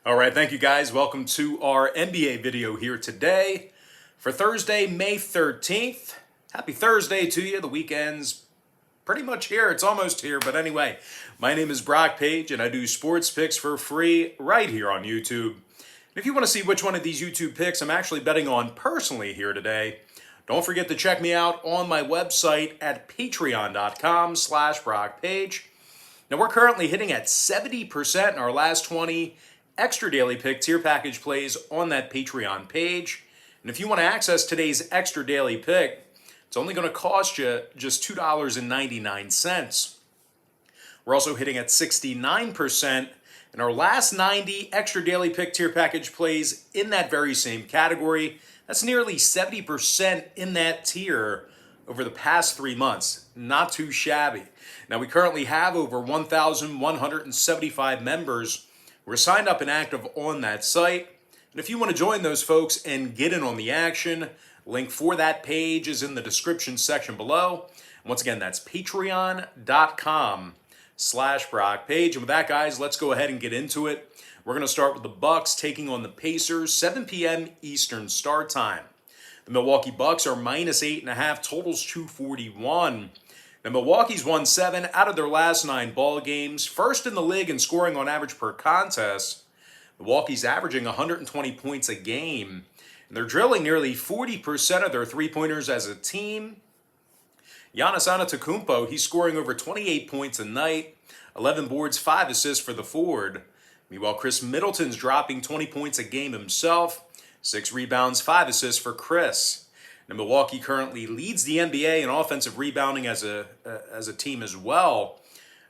All right, thank you guys. Welcome to our NBA video here today for Thursday, May 13th. Happy Thursday to you. The weekend's pretty much here. It's almost here. But anyway, my name is Brock Page and I do sports picks for free right here on YouTube. And if you want to see which one of these YouTube picks I'm actually betting on personally here today, don't forget to check me out on my website at patreon.com/BrockPage. Now we're currently hitting at 70% in our last 20 extra daily pick tier package plays on that Patreon page. And if you want to access today's extra daily pick, it's only going to cost you just $2.99. We're also hitting at 69% in our last 90 extra daily pick tier package plays in that very same category. That's nearly 70% in that tier over the past 3 months. Not too shabby. Now we currently have over 1,175 members who are signed up and active on that site. And if you want to join those folks and get in on the action, link for that page is in the description section below. And once again, that's patreon.com/BrockPage. And with that, guys, let's go ahead and get into it. We're going to start with the Bucks taking on the Pacers, 7 p.m. Eastern start time. The Milwaukee Bucks are minus 8.5, totals 241. Now, Milwaukee's won 7 out of their last 9 ball games, first in the league in scoring on average per contest. Milwaukee's averaging 120 points a game, and they're drilling nearly 40% of their three-pointers as a team. Giannis Antetokounmpo, he's scoring over 28 points a night, 11 boards, 5 assists for the forward. Meanwhile, Chris Middleton's dropping 20 points a game himself, 6 rebounds, 5 assists for Chris. Now, Milwaukee currently leads the NBA in offensive rebounding as a team as well.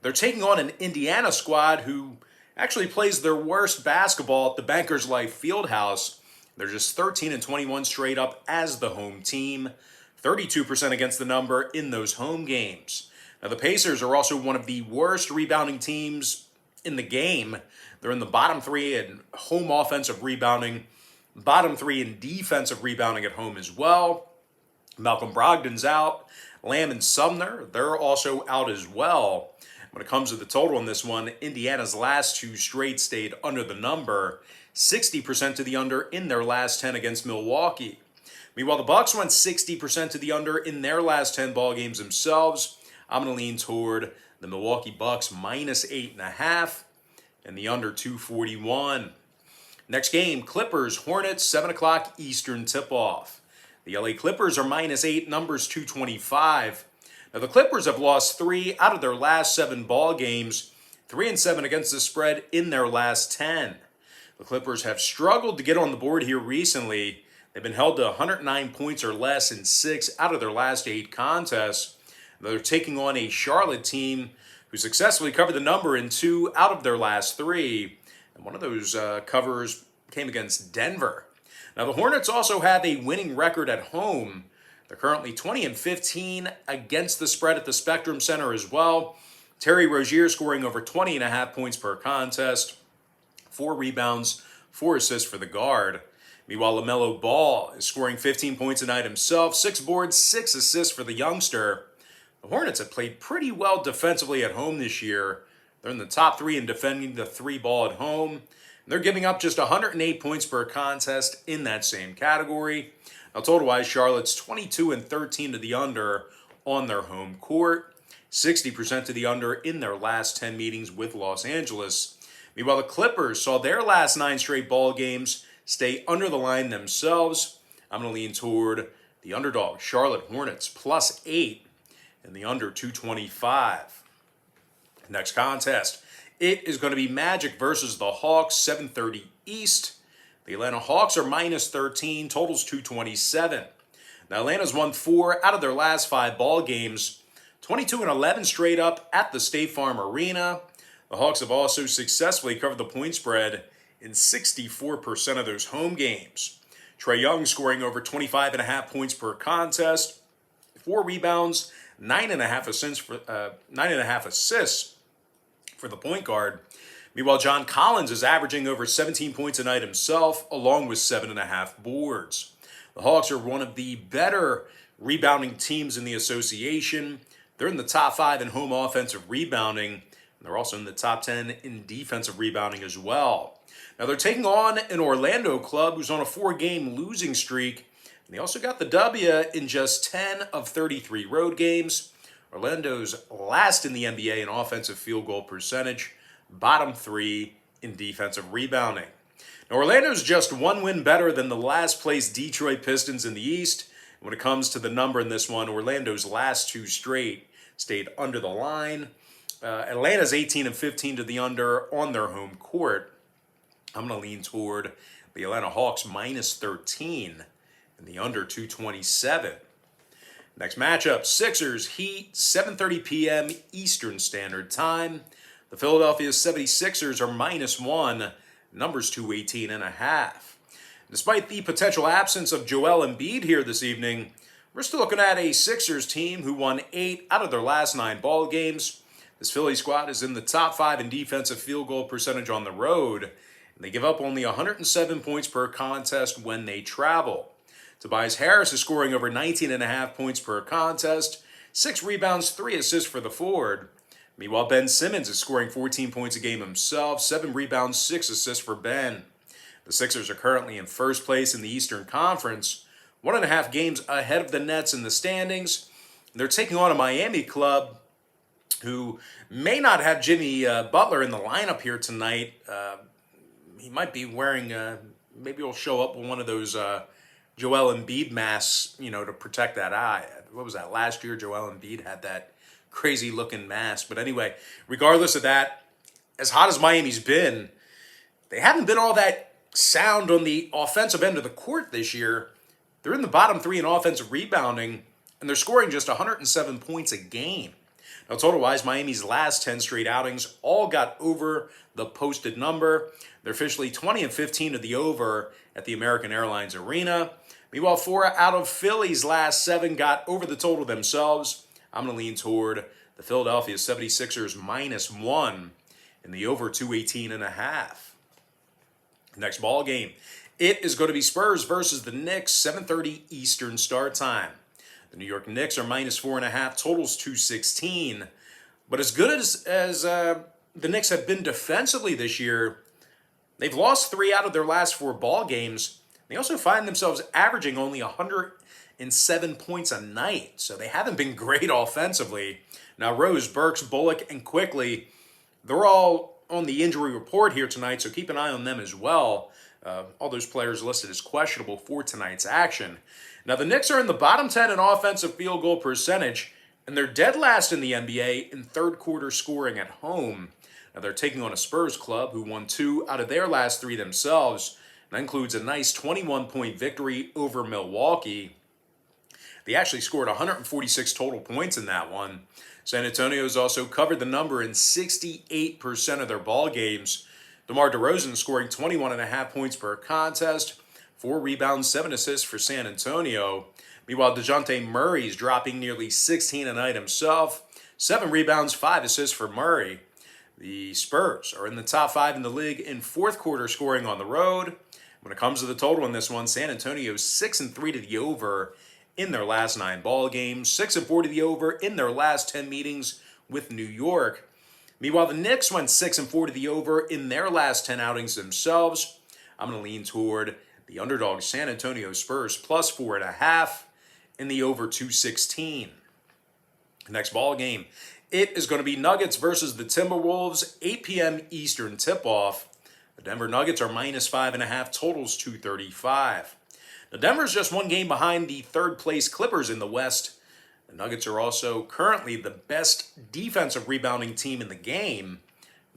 They're taking on an Indiana squad who actually plays their worst basketball at the Bankers Life Fieldhouse. They're just 13-21 straight up as the home team, 32% against the number in those home games. Now, the Pacers are also one of the worst rebounding teams in the game. They're in the bottom 3 in home offensive rebounding, bottom 3 in defensive rebounding at home as well. Malcolm Brogdon's out. Lamb and Sumner, they're also out as well. When it comes to the total in this one, Indiana's last 2 straight stayed under the number, 60% to the under in their last 10 against Milwaukee. Meanwhile, the Bucks went 60% to the under in their last 10 ball games themselves. I'm going to lean toward the Milwaukee Bucks minus 8.5 and the under 241. Next game, Clippers, Hornets, 7 o'clock Eastern tip-off. The LA Clippers are minus 8, numbers 225. Now, the Clippers have lost 3 out of their last 7 ball games, 3-7 against the spread in their last 10. The Clippers have struggled to get on the board here recently. They've been held to 109 points or less in 6 out of their last 8 contests. They're taking on a Charlotte team who successfully covered the number in 2 out of their last 3. And one of those covers came against Denver. Now, the Hornets also have a winning record at home. They're currently 20-15 against the spread at the Spectrum Center as well. Terry Rozier scoring over 20.5 points per contest, 4 rebounds, 4 assists for the guard. Meanwhile, LaMelo Ball is scoring 15 points a night himself, 6 boards, 6 assists for the youngster. The Hornets have played pretty well defensively at home this year. They're in the top 3 in defending the 3 ball at home. They're giving up just 108 points per contest in that same category. Now, total-wise, Charlotte's 22-13 to the under on their home court, 60% to the under in their last 10 meetings with Los Angeles. Meanwhile, the Clippers saw their last 9 straight ball games stay under the line themselves. I'm going to lean toward the underdog, Charlotte Hornets, plus 8 and the under 225. Next contest. It is going to be Magic versus the Hawks, 7:30 East. The Atlanta Hawks are minus 13, totals 227. Now, Atlanta's won 4 out of their last 5 ball games, 22-11 straight up at the State Farm Arena. The Hawks have also successfully covered the point spread in 64% of those home games. Trae Young scoring over 25.5 points per contest, 4 rebounds, 9.5 assists for the point guard. Meanwhile, John Collins is averaging over 17 points a night himself, along with 7.5 boards. The Hawks are one of the better rebounding teams in the association. They're in the top 5 in home offensive rebounding. And they're also in the top 10 in defensive rebounding as well. Now they're taking on an Orlando club who's on a 4-game losing streak. And they also got the W in just 10 of 33 road games. Orlando's last in the NBA in offensive field goal percentage, bottom 3 in defensive rebounding. Now Orlando's just 1 win better than the last place Detroit Pistons in the East. When it comes to the number in this one, Orlando's last 2 straight stayed under the line. Atlanta's 18 and 15 to the under on their home court. I'm going to lean toward the Atlanta Hawks minus 13 and the under 227. Next matchup, Sixers Heat, 7:30 p.m. Eastern Standard Time. The Philadelphia 76ers are minus 1, numbers 218.5. Despite the potential absence of Joel Embiid here this evening, we're still looking at a Sixers team who won 8 out of their last 9 ball games. This Philly squad is in the top 5 in defensive field goal percentage on the road, and they give up only 107 points per contest when they travel. Tobias Harris is scoring over 19.5 points per contest, 6 rebounds, 3 assists for the forward. Meanwhile, Ben Simmons is scoring 14 points a game himself, 7 rebounds, 6 assists for Ben. The Sixers are currently in first place in the Eastern Conference, 1.5 games ahead of the Nets in the standings. They're taking on a Miami club who may not have Jimmy Butler in the lineup here tonight. He might be wearing, maybe he'll show up with one of those Joel Embiid masks, to protect that eye. What was that? Last year, Joel Embiid had that crazy-looking mask. But anyway, regardless of that, as hot as Miami's been, they haven't been all that sound on the offensive end of the court this year. They're in the bottom 3 in offensive rebounding, and they're scoring just 107 points a game. Now, total-wise, Miami's last 10 straight outings all got over the posted number. They're officially 20 and 15 to the over at the American Airlines Arena. Meanwhile, 4 out of Philly's last 7 got over the total themselves. I'm going to lean toward the Philadelphia 76ers minus 1 in the over 218.5. Next ball game, it is going to be Spurs versus the Knicks, 7:30 Eastern start time. The New York Knicks are minus 4.5, totals 216. But as good as the Knicks have been defensively this year, they've lost 3 out of their last 4 ball games. They also find themselves averaging only 107 points a night, so they haven't been great offensively. Now, Rose, Burks, Bullock, and Quickly, they're all on the injury report here tonight, so keep an eye on them as well. All those players listed as questionable for tonight's action. Now, the Knicks are in the bottom 10 in offensive field goal percentage, and they're dead last in the NBA in third quarter scoring at home. Now, they're taking on a Spurs club who won 2 out of their last 3 themselves. That includes a nice 21-point victory over Milwaukee. They actually scored 146 total points in that one. San Antonio's also covered the number in 68% of their ball games. DeMar DeRozan scoring 21.5 points per contest, 4 rebounds, 7 assists for San Antonio. Meanwhile, DeJounte Murray's dropping nearly 16 a night himself, 7 rebounds, 5 assists for Murray. The Spurs are in the top 5 in the league in fourth quarter scoring on the road. When it comes to the total in this one, San Antonio's 6-3 to the over in their last 9 ball games, 6-4 to the over in their last 10 meetings with New York. Meanwhile, the Knicks went 6-4 to the over in their last 10 outings themselves. I'm going to lean toward the underdog San Antonio Spurs plus 4.5 in the over 216. Next ball game, it is going to be Nuggets versus the Timberwolves, 8 p.m. Eastern tip-off. The Denver Nuggets are minus 5.5, totals 235. Now, Denver's just 1 game behind the third-place Clippers in the West. The Nuggets are also currently the best defensive rebounding team in the game.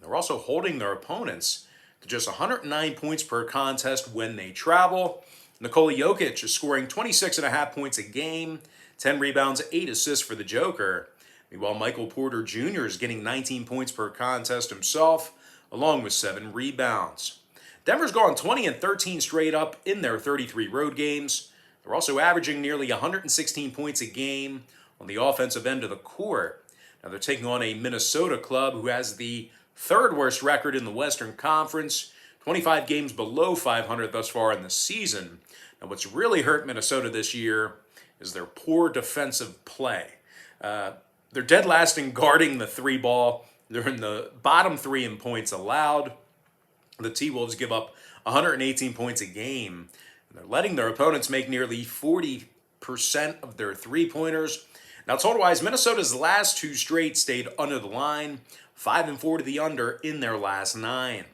They're also holding their opponents to just 109 points per contest when they travel. Nikola Jokic is scoring 26.5 points a game, 10 rebounds, 8 assists for the Joker. Meanwhile, Michael Porter Jr. is getting 19 points per contest himself, along with 7 rebounds. Denver's gone 20 and 13 straight up in their 33 road games. They're also averaging nearly 116 points a game on the offensive end of the court. Now they're taking on a Minnesota club who has the 3rd worst record in the Western Conference, 25 games below 500 thus far in the season. Now what's really hurt Minnesota this year is their poor defensive play. They're dead last in guarding the 3 ball. They're in the bottom 3 in points allowed. The T-Wolves give up 118 points a game. And they're letting their opponents make nearly 40% of their three-pointers. Now, total-wise, Minnesota's last two straight stayed under the line, 5 and 4 to the under in their last 9.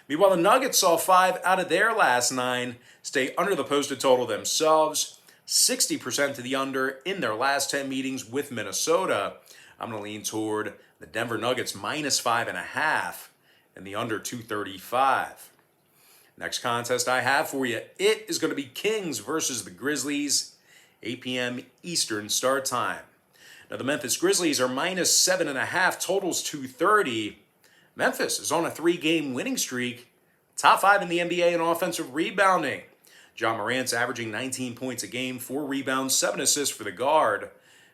Meanwhile, the Nuggets saw 5 out of their last 9 stay under the posted total themselves, 60% to the under in their last 10 meetings with Minnesota. I'm going to lean toward the Denver Nuggets minus 5.5 and the under 235. Next contest I have for you, it is going to be Kings versus the Grizzlies, 8 p.m. Eastern start time. Now, the Memphis Grizzlies are minus 7.5, totals 230. Memphis is on a 3-game winning streak, top 5 in the NBA in offensive rebounding. John Morant's averaging 19 points a game, 4 rebounds, 7 assists for the guard.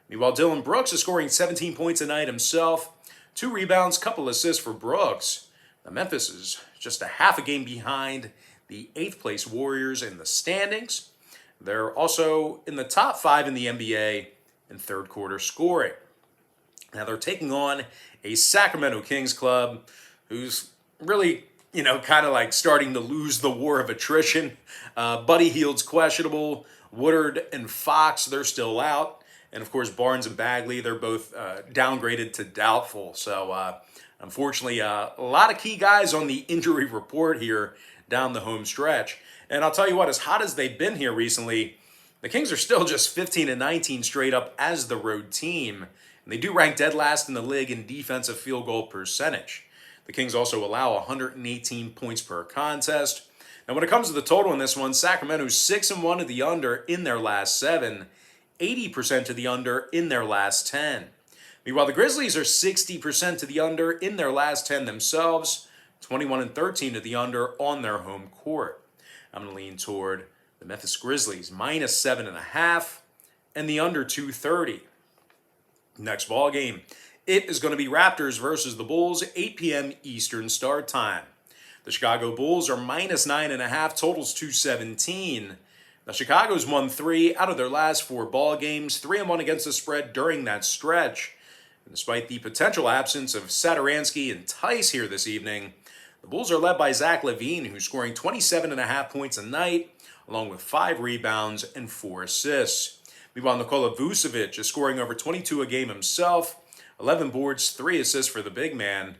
Meanwhile, Dylan Brooks is scoring 17 points a night himself, 2 rebounds, couple assists for Brooks. Now, Memphis is just a half a game behind the 8th place Warriors in the standings. They're also in the top 5 in the NBA in third quarter scoring. Now, they're taking on a Sacramento Kings club who's really, kind of like starting to lose the war of attrition. Buddy Hield's questionable. Woodard and Fox, they're still out. And, of course, Barnes and Bagley, they're both downgraded to doubtful. So, unfortunately, a lot of key guys on the injury report here down the home stretch. And I'll tell you what, as hot as they've been here recently, the Kings are still just 15 and 19 straight up as the road team. And they do rank dead last in the league in defensive field goal percentage. The Kings also allow 118 points per contest. Now, when it comes to the total in this one, Sacramento's 6-1 to the under in their last 7, 80% to the under in their last 10. Meanwhile, the Grizzlies are 60% to the under in their last 10 themselves, 21-13 to the under on their home court. I'm going to lean toward the Memphis Grizzlies minus 7.5 and the under 230. Next ball game, it is going to be Raptors versus the Bulls, 8 p.m. Eastern start time. The Chicago Bulls are minus 9.5, totals 217. Now, Chicago's won 3 out of their last 4 ball games, 3-1 against the spread during that stretch. And despite the potential absence of Satoransky and Tice here this evening, the Bulls are led by Zach LaVine, who's scoring 27.5 points a night, along with 5 rebounds and 4 assists. Meanwhile, Nikola Vucevic is scoring over 22 a game himself, 11 boards, 3 assists for the big man.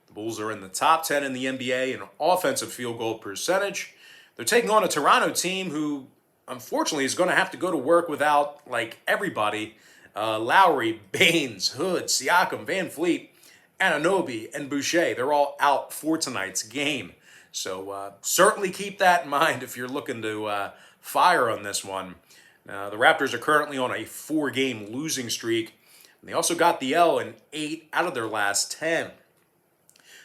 The Bulls are in the top 10 in the NBA in offensive field goal percentage. They're taking on a Toronto team who, unfortunately, is going to have to go to work without, everybody. Lowry, Baines, Hood, Siakam, Van Fleet, Anunoby, and Boucher. They're all out for tonight's game. So certainly keep that in mind if you're looking to fire on this one. The Raptors are currently on a 4-game losing streak. And they also got the L in 8 out of their last 10.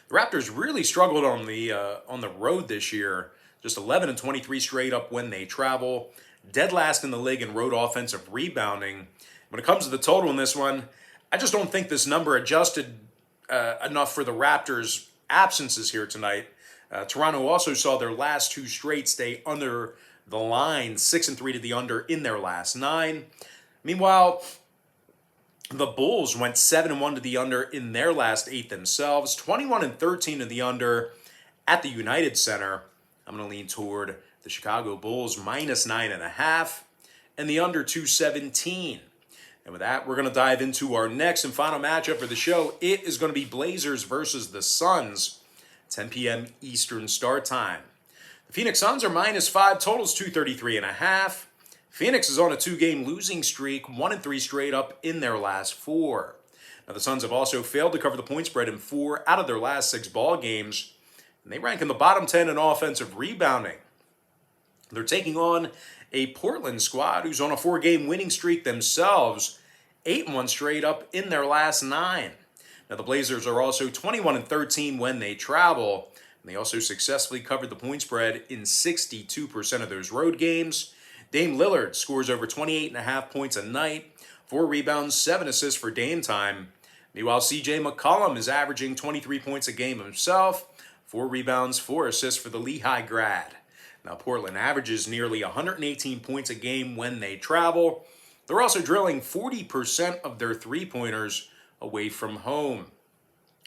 The Raptors really struggled on the road this year. Just 11-23 straight up when they travel. Dead last in the league in road offensive rebounding. When it comes to the total in this one, I just don't think this number adjusted enough for the Raptors' absences here tonight. Toronto also saw their last 2 straight stay under the line, 6-3 to the under in their last 9. Meanwhile, the Bulls went 7-1 to the under in their last 8 themselves, 21-13 to the under at the United Center. I'm going to lean toward the Chicago Bulls minus 9.5 and the under 217. And with that, we're going to dive into our next and final matchup for the show. It is going to be Blazers versus the Suns, 10 p.m. Eastern start time. The Phoenix Suns are minus 5, totals 233.5. Phoenix is on a 2-game losing streak, 1-3 straight up in their last 4. Now, the Suns have also failed to cover the point spread in 4 out of their last 6 ball games, and they rank in the bottom 10 in offensive rebounding. They're taking on a Portland squad who's on a 4-game winning streak themselves, 8-1 straight up in their last 9. Now, the Blazers are also 21-13 when they travel, and they also successfully covered the point spread in 62% of those road games. Dame Lillard scores over 28.5 points a night, 4 rebounds, 7 assists for Dame time. Meanwhile, CJ McCollum is averaging 23 points a game himself, 4 rebounds, 4 assists for the Lehigh grad. Now, Portland averages nearly 118 points a game when they travel. They're also drilling 40% of their three-pointers away from home.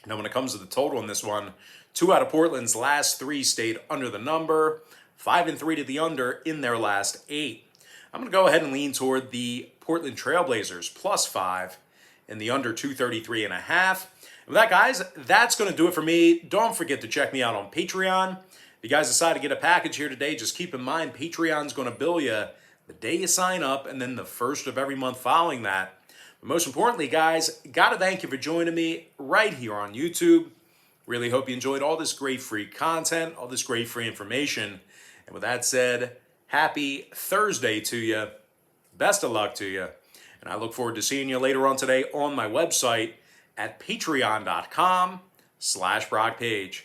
Now, when it comes to the total in this one, 2 out of Portland's last 3 stayed under the number, 5 and 3 to the under in their last 8. I'm going to go ahead and lean toward the Portland Trailblazers +5 in the under 233.5. With that, guys, that's going to do it for me. Don't forget to check me out on Patreon. If you guys decide to get a package here today, just keep in mind Patreon's going to bill you the day you sign up and then the first of every month following that. But most importantly, guys, got to thank you for joining me right here on YouTube. Really hope you enjoyed all this great free content, all this great free information. And with that said, happy Thursday to you. Best of luck to you. And I look forward to seeing you later on today on my website at patreon.com/BrockPage.